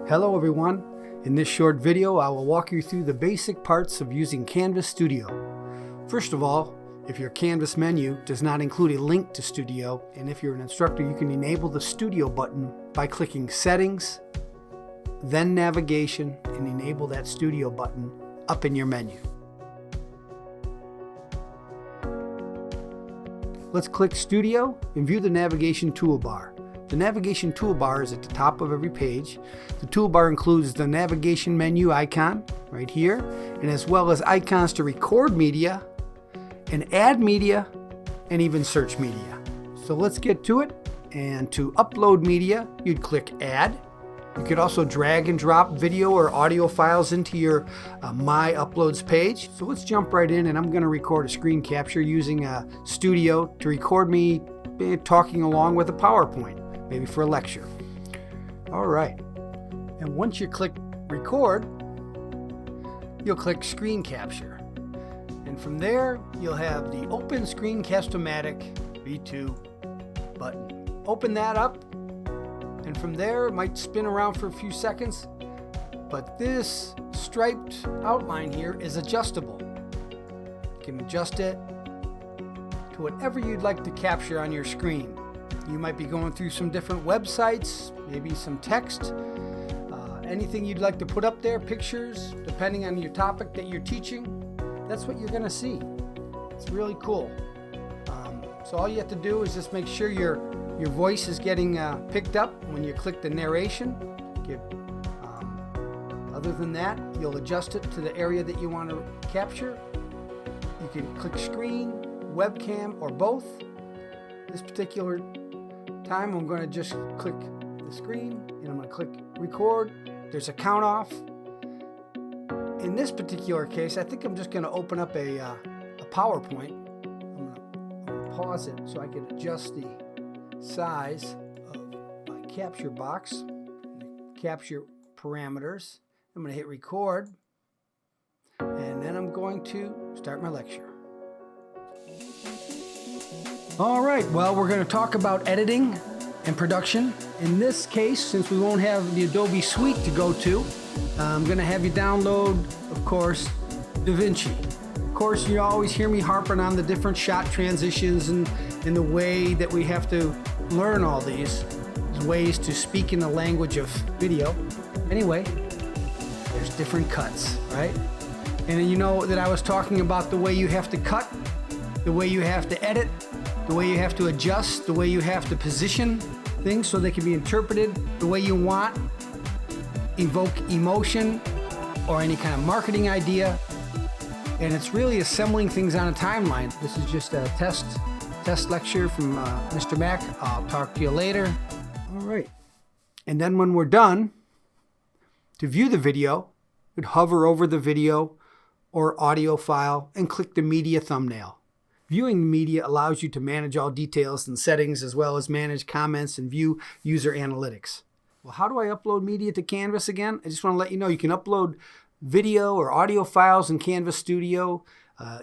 Hello everyone. In this short video, I will walk you through the basic parts of using Canvas Studio. First of all, if your Canvas menu does not include a link to Studio, and if you're an instructor, you can enable the Studio button by clicking Settings, then Navigation, and enable that Studio button up in your menu. Let's click Studio and view the navigation toolbar. The navigation toolbar is at the top of every page. The toolbar includes the navigation menu icon right here, and as well as icons to record media and add media and even search media. So let's get to it. And to upload media, you'd click Add. You could also drag and drop video or audio files into your My Uploads page. So let's jump right in, and I'm going to record a screen capture using Studio to record me talking along with a PowerPoint, maybe for a lecture. All right. And once you click Record, you'll click Screen Capture. And from there, you'll have the Open Screencast-O-Matic V2 button. Open that up. And from there, it might spin around for a few seconds, but this striped outline here is adjustable. You can adjust it to whatever you'd like to capture on your screen. You might be going through some different websites, maybe some text, anything you'd like to put up there, pictures, depending on your topic that you're teaching. That's what you're going to see. It's really cool. So all you have to do is just make sure your voice is getting picked up when you click the narration. Other than that, you'll adjust it to the area that you want to capture. You can click screen, webcam, or both. This particular time, I'm going to just click the screen, and I'm going to click record. There's a count off. In this particular case, I think I'm just going to open up a PowerPoint. I'm going to pause it so I can adjust the size of my capture box, capture parameters. I'm going to hit record, and then I'm going to start my lecture. All right, well, we're going to talk about editing and production. In this case, since we won't have the Adobe Suite to go to, I'm going to have you download, of course, DaVinci. Of course, you always hear me harping on the different shot transitions and the way that we have to learn all these ways to speak in the language of video. Anyway, there's different cuts, right? And you know that I was talking about the way you have to cut, the way you have to edit, the way you have to adjust, the way you have to position things so they can be interpreted the way you want, evoke emotion or any kind of marketing idea. And it's really assembling things on a timeline. This is just a test lecture from Mr. Mac. I'll talk to you later. All right. And then when we're done, to view the video, you'd hover over the video or audio file and click the media thumbnail. Viewing the media allows you to manage all details and settings, as well as manage comments and view user analytics. Well, how do I upload media to Canvas again? I just want to let you know you can upload video or audio files in Canvas Studio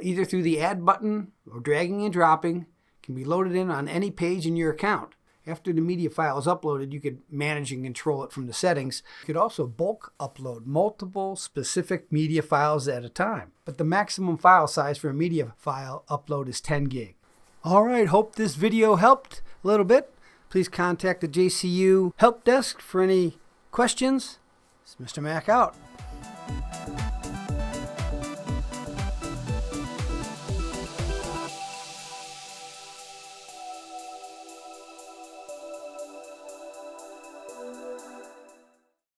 either through the Add button or dragging and dropping. It can be loaded in on any page in your account. After the media file is uploaded, you could manage and control it from the settings. You could also bulk upload multiple specific media files at a time. But the maximum file size for a media file upload is 10 gig. All right, hope this video helped a little bit. Please contact the JCU help desk for any questions. It's Mr. Mac out.